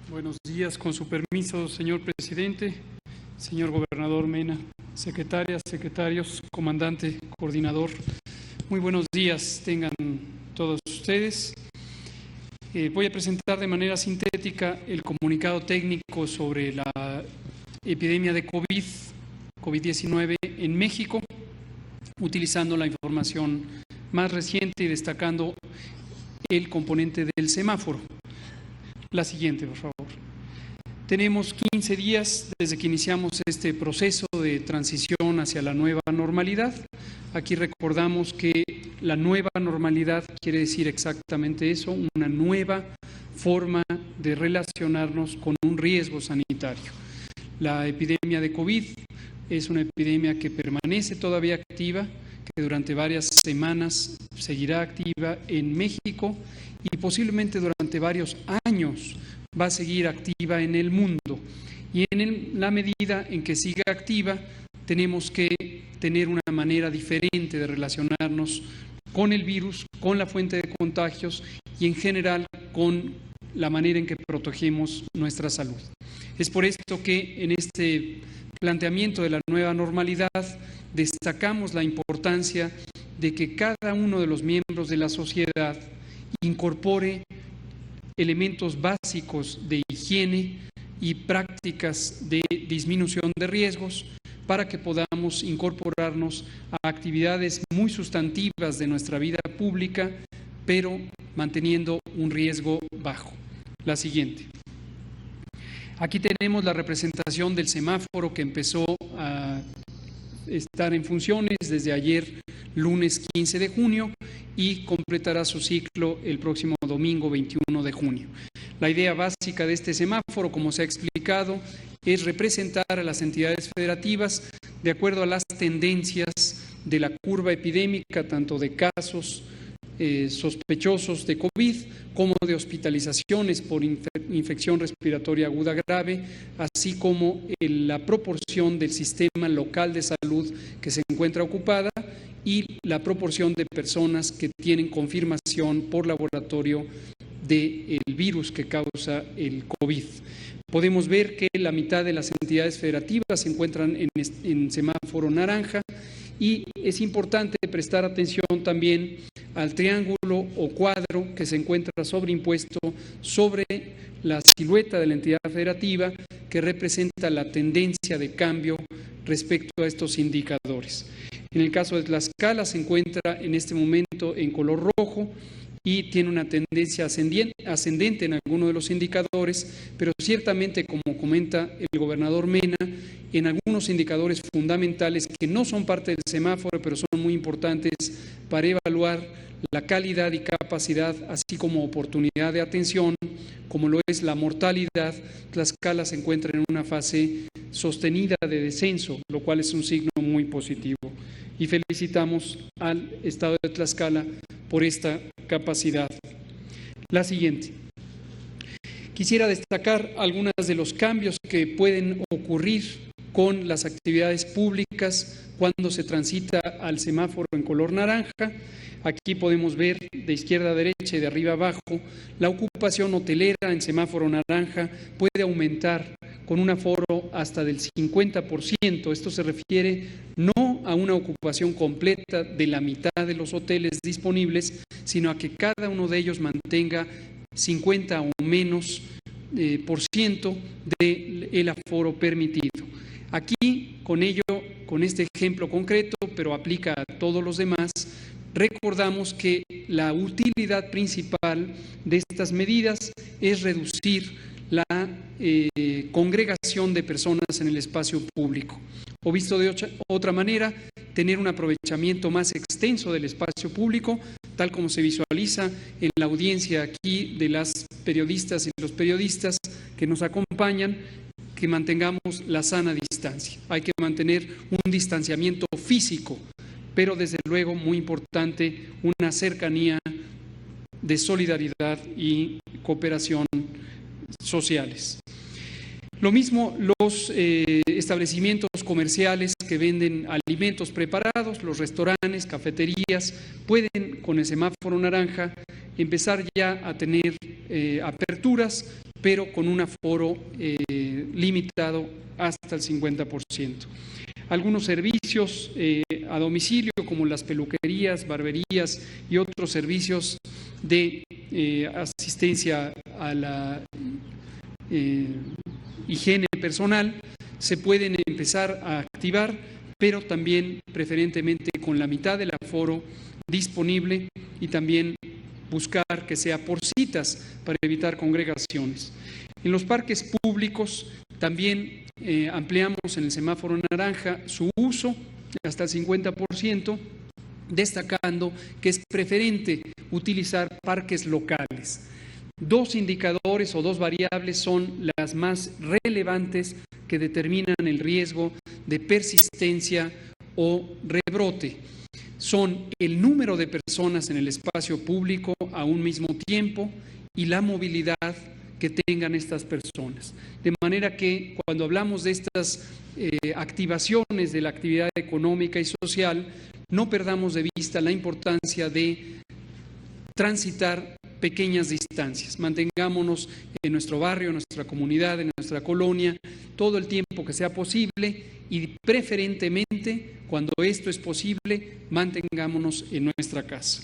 Buenos días, con su permiso, señor presidente, señor gobernador Mena, secretarias, secretarios, comandante, coordinador. Muy buenos días tengan todos ustedes. Voy a presentar de manera sintética el comunicado técnico sobre la epidemia de COVID-19 en México, utilizando la información más reciente y destacando el componente del semáforo. La siguiente, por favor. Tenemos 15 días desde que iniciamos este proceso de transición hacia la nueva normalidad. Aquí recordamos que la nueva normalidad quiere decir exactamente eso, una nueva forma de relacionarnos con un riesgo sanitario. La epidemia de COVID es una epidemia que permanece todavía activa, que durante varias semanas seguirá activa en México y posiblemente durante varios años va a seguir activa en el mundo. Y en la medida en que siga activa, tenemos que tener una manera diferente de relacionarnos con el virus, con la fuente de contagios y en general con la manera en que protegemos nuestra salud. Es por esto que en este planteamiento de la nueva normalidad destacamos la importancia de que cada uno de los miembros de la sociedad incorpore elementos básicos de higiene y prácticas de disminución de riesgos para que podamos incorporarnos a actividades muy sustantivas de nuestra vida pública, pero manteniendo un riesgo bajo. La siguiente. Aquí tenemos la representación del semáforo que empezó a estar en funciones desde ayer, lunes 15 de junio, y completará su ciclo el próximo domingo 21 de junio. La idea básica de este semáforo, como se ha explicado, es representar a las entidades federativas de acuerdo a las tendencias de la curva epidémica, tanto de casos sospechosos de COVID como de hospitalizaciones por infección respiratoria aguda grave, así como la proporción del sistema local de salud que se encuentra ocupada y la proporción de personas que tienen confirmación por laboratorio del virus que causa el COVID. Podemos ver que la mitad de las entidades federativas se encuentran en semáforo naranja y es importante prestar atención también al triángulo o cuadro que se encuentra sobreimpuesto sobre la silueta de la entidad federativa que representa la tendencia de cambio respecto a estos indicadores. En el caso de Tlaxcala se encuentra en este momento en color rojo y tiene una tendencia ascendente en algunos de los indicadores, pero ciertamente, como comenta el gobernador Mena, en algunos indicadores fundamentales que no son parte del semáforo, pero son muy importantes para evaluar la calidad y capacidad, así como oportunidad de atención, como lo es la mortalidad, Tlaxcala se encuentra en una fase sostenida de descenso, lo cual es un signo muy positivo. Y felicitamos al Estado de Tlaxcala por esta capacidad. La siguiente. Quisiera destacar algunos de los cambios que pueden ocurrir con las actividades públicas cuando se transita al semáforo en color naranja. Aquí podemos ver de izquierda a derecha y de arriba a abajo, la ocupación hotelera en semáforo naranja puede aumentar con un aforo hasta del 50%. Esto se refiere no a una ocupación completa de la mitad de los hoteles disponibles, sino a que cada uno de ellos mantenga 50 o menos por ciento del aforo permitido. Aquí, con este ejemplo concreto, pero aplica a todos los demás, recordamos que la utilidad principal de estas medidas es reducir la congregación de personas en el espacio público. O visto de otra manera, tener un aprovechamiento más extenso del espacio público, tal como se visualiza en la audiencia aquí de las periodistas y los periodistas que nos acompañan, que mantengamos la sana distancia. Hay que mantener un distanciamiento físico, pero desde luego, muy importante, una cercanía de solidaridad y cooperación sociales. Lo mismo los establecimientos comerciales que venden alimentos preparados, los restaurantes, cafeterías, pueden con el semáforo naranja empezar ya a tener aperturas, pero con un aforo limitado hasta el 50%. Algunos servicios a domicilio, como las peluquerías, barberías y otros servicios de asistencia a la higiene personal, se pueden empezar a activar, pero también preferentemente con la mitad del aforo disponible, y también buscar que sea por citas para evitar congregaciones. En los parques públicos también ampliamos en el semáforo naranja su uso hasta el 50%, destacando que es preferente utilizar parques locales. Dos indicadores o dos variables son las más relevantes que determinan el riesgo de persistencia o rebrote. Son el número de personas en el espacio público a un mismo tiempo y la movilidad que tengan estas personas. De manera que cuando hablamos de estas activaciones de la actividad económica y social, no perdamos de vista la importancia de transitar pequeñas distancias. Mantengámonos en nuestro barrio, en nuestra comunidad, en nuestra colonia, todo el tiempo que sea posible, y preferentemente, cuando esto es posible, mantengámonos en nuestra casa.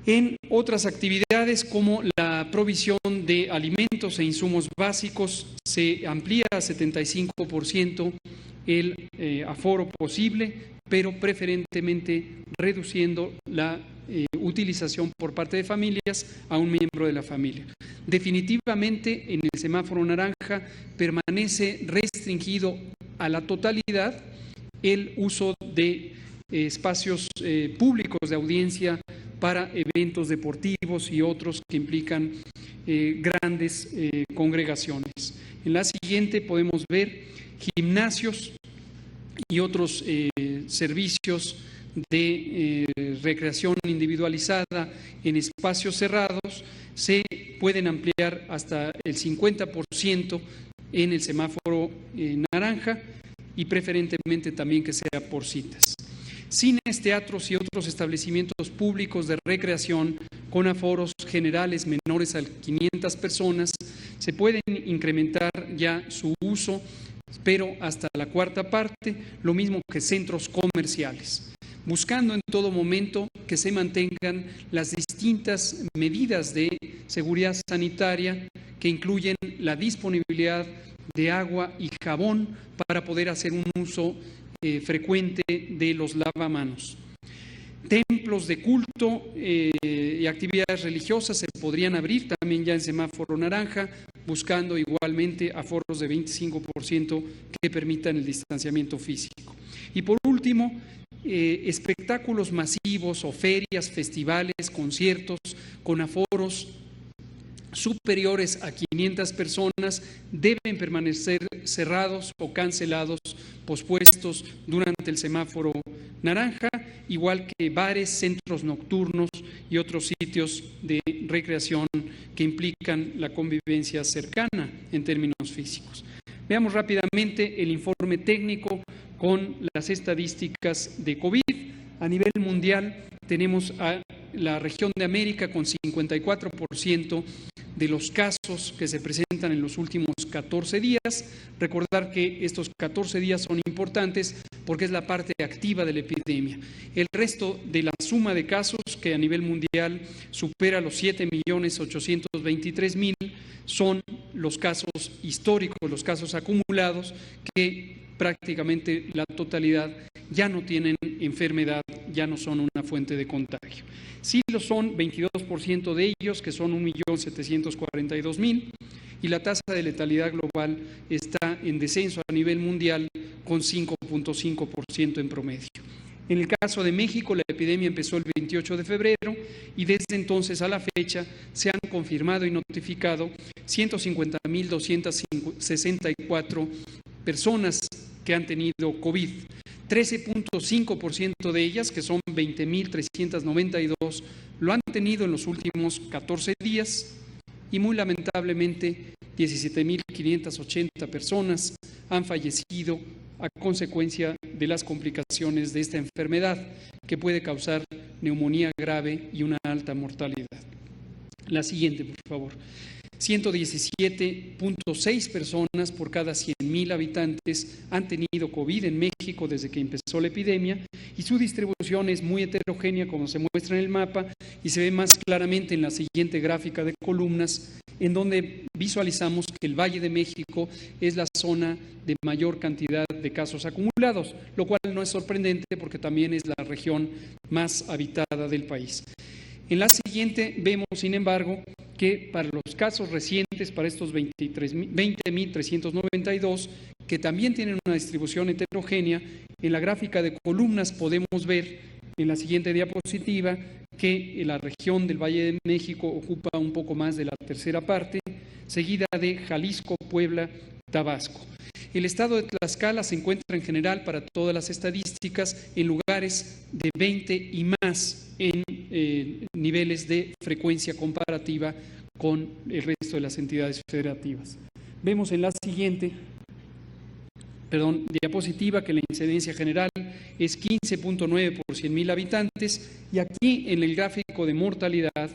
En otras actividades, como la provisión de alimentos e insumos básicos, se amplía a 75% el aforo posible, pero preferentemente reduciendo la utilización por parte de familias a un miembro de la familia. Definitivamente, en el semáforo naranja permanece restringido a la totalidad el uso de espacios públicos de audiencia para eventos deportivos y otros que implican grandes congregaciones. En la siguiente podemos ver gimnasios y otros servicios de recreación individualizada en espacios cerrados. Se pueden ampliar hasta el 50% en el semáforo naranja, y preferentemente también que sea por citas. Cines, teatros y otros establecimientos públicos de recreación con aforos generales menores a 500 personas, se pueden incrementar ya su uso, pero hasta la cuarta parte, lo mismo que centros comerciales, buscando en todo momento que se mantengan las distintas medidas de seguridad sanitaria, que incluyen la disponibilidad de agua y jabón para poder hacer un uso frecuente de los lavamanos. Templos de culto y actividades religiosas se podrían abrir también ya en semáforo naranja, buscando igualmente aforos de 25% que permitan el distanciamiento físico. Y por último, espectáculos masivos o ferias, festivales, conciertos con aforos superiores a 500 personas deben permanecer cerrados o cancelados, pospuestos durante el semáforo naranja, igual que bares, centros nocturnos y otros sitios de recreación que implican la convivencia cercana en términos físicos. Veamos rápidamente el informe técnico con las estadísticas de COVID. A nivel mundial tenemos a la región de América con 54% de los casos que se presentan en los últimos 14 días. Recordar que estos 14 días son importantes porque es la parte activa de la epidemia. El resto de la suma de casos, que a nivel mundial supera los 7.823.000, son los casos históricos, los casos acumulados, que prácticamente la totalidad ya no tienen enfermedad, ya no son una fuente de contagio. Sí lo son 22% de ellos, que son 1.742.000, y la tasa de letalidad global está en descenso a nivel mundial con 5.5% en promedio. En el caso de México, la epidemia empezó el 28 de febrero y desde entonces a la fecha se han confirmado y notificado 150.264 personas que han tenido COVID. 13.5% de ellas, que son 20.392, lo han tenido en los últimos 14 días y muy lamentablemente 17.580 personas han fallecido a consecuencia de las complicaciones de esta enfermedad, que puede causar neumonía grave y una alta mortalidad. La siguiente, por favor. 117.6 personas por cada 100,000 habitantes han tenido COVID en México desde que empezó la epidemia, y su distribución es muy heterogénea, como se muestra en el mapa, y se ve más claramente en la siguiente gráfica de columnas, en donde visualizamos que el Valle de México es la zona de mayor cantidad de casos acumulados, lo cual no es sorprendente porque también es la región más habitada del país. En la siguiente vemos, sin embargo, que para los casos recientes, para estos 20.392, que también tienen una distribución heterogénea, en la gráfica de columnas podemos ver en la siguiente diapositiva que la región del Valle de México ocupa un poco más de la tercera parte, seguida de Jalisco, Puebla, Tabasco. El estado de Tlaxcala se encuentra en general para todas las estadísticas en lugares de 20 y más en niveles de frecuencia comparativa con el resto de las entidades federativas. Vemos en la siguiente diapositiva que la incidencia general es 15.9 por 100,000 habitantes, y aquí en el gráfico de mortalidad,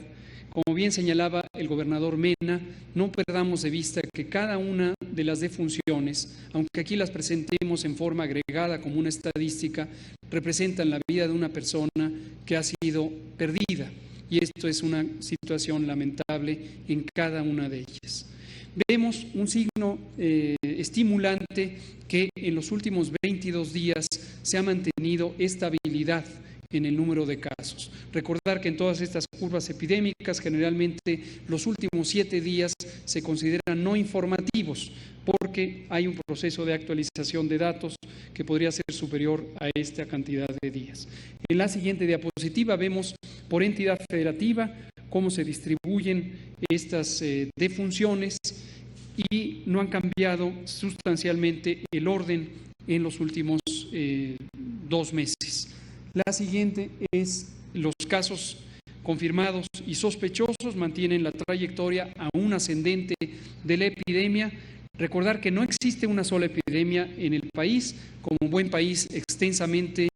como bien señalaba el gobernador Mena, no perdamos de vista que cada una de las defunciones, aunque aquí las presentemos en forma agregada como una estadística, representan la vida de una persona que ha sido perdida, y esto es una situación lamentable en cada una de ellas. Vemos un signo estimulante que en los últimos 22 días se ha mantenido estabilidad en el número de casos. Recordar que en todas estas curvas epidémicas generalmente los últimos 7 días se consideran no informativos porque hay un proceso de actualización de datos que podría ser superior a esta cantidad de días. En la siguiente diapositiva vemos por entidad federativa cómo se distribuyen estas defunciones, y no han cambiado sustancialmente el orden en los últimos 2 meses. La siguiente es los casos confirmados y sospechosos mantienen la trayectoria aún ascendente de la epidemia. Recordar que no existe una sola epidemia en el país. Como un buen país extensamente,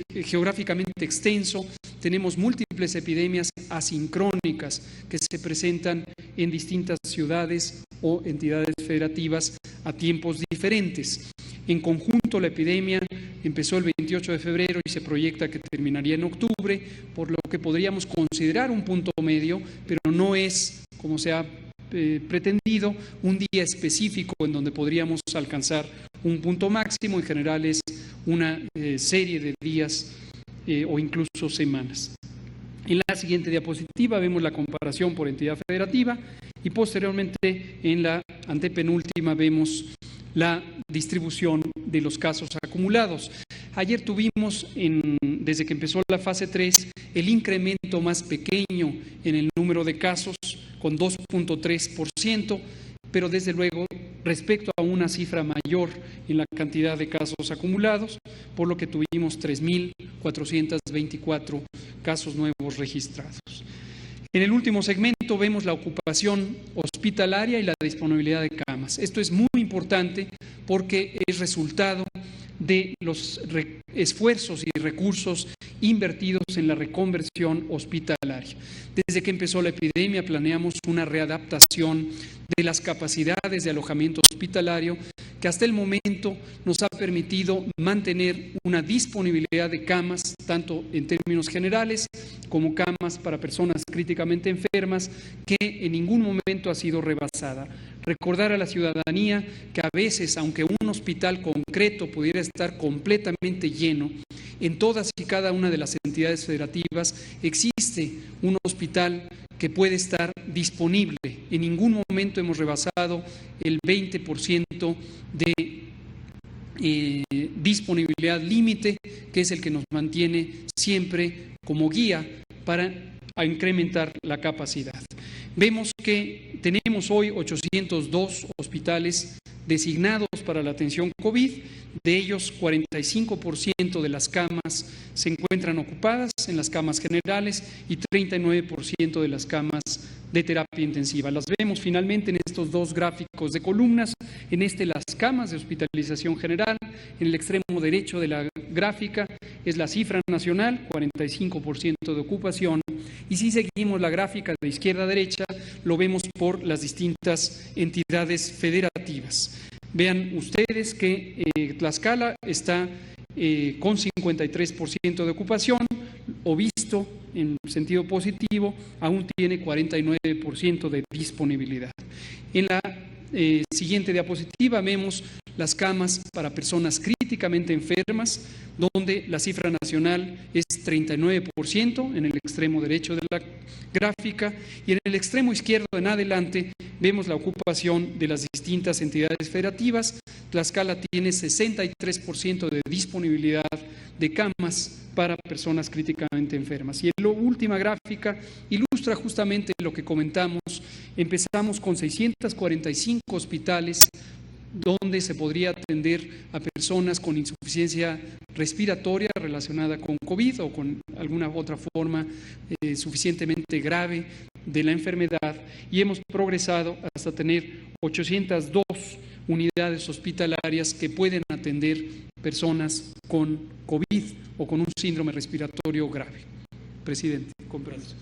geográficamente extenso, tenemos múltiples epidemias asincrónicas que se presentan en distintas ciudades o entidades federativas a tiempos diferentes. En conjunto, la epidemia empezó el 28 de febrero y se proyecta que terminaría en octubre, por lo que podríamos considerar un punto medio, pero no es, como se ha pretendido, un día específico en donde podríamos alcanzar un punto máximo. En general es una serie de días o incluso semanas. En la siguiente diapositiva vemos la comparación por entidad federativa, y posteriormente en la antepenúltima vemos la distribución de los casos acumulados. Ayer tuvimos, desde que empezó la fase 3, el incremento más pequeño en el número de casos, con 2.3%, pero desde luego respecto a una cifra mayor en la cantidad de casos acumulados, por lo que tuvimos 3.424 casos nuevos registrados. En el último segmento vemos la ocupación hospitalaria y la disponibilidad de camas. Esto es muy importante porque es resultado de los esfuerzos y recursos invertidos en la reconversión hospitalaria. Desde que empezó la epidemia planeamos una readaptación de las capacidades de alojamiento hospitalario que hasta el momento nos ha permitido mantener una disponibilidad de camas, tanto en términos generales como camas para personas críticamente enfermas, que en ningún momento ha sido rebasada. Recordar a la ciudadanía que a veces, aunque un hospital concreto pudiera estar completamente lleno, en todas y cada una de las entidades federativas existe un hospital que puede estar disponible. En ningún momento hemos rebasado el 20% de disponibilidad límite, que es el que nos mantiene siempre como guía para incrementar la capacidad. Vemos que tenemos hoy 802 hospitales designados para la atención COVID. De ellos, 45% de las camas se encuentran ocupadas en las camas generales y 39% de las camas de terapia intensiva. Las vemos finalmente en estos 2 gráficos de columnas. En las camas de hospitalización general, en el extremo derecho de la gráfica es la cifra nacional, 45% de ocupación, y si seguimos la gráfica de izquierda a derecha, lo vemos por las distintas entidades federativas. Vean ustedes que Tlaxcala está con 53% de ocupación, o visto en sentido positivo, aún tiene 49% de disponibilidad. En la siguiente diapositiva vemos las camas para personas críticamente enfermas, donde la cifra nacional es 39% en el extremo derecho de la gráfica, y en el extremo izquierdo en adelante vemos la ocupación de las distintas entidades federativas. Tlaxcala tiene 63% de disponibilidad de camas para personas críticamente enfermas. Y la última gráfica ilustra justamente lo que comentamos. Empezamos con 645 hospitales donde se podría atender a personas con insuficiencia respiratoria relacionada con COVID o con alguna otra forma suficientemente grave de la enfermedad, y hemos progresado hasta tener 802 unidades hospitalarias que pueden atender personas con COVID o con un síndrome respiratorio grave. Presidente, con permiso.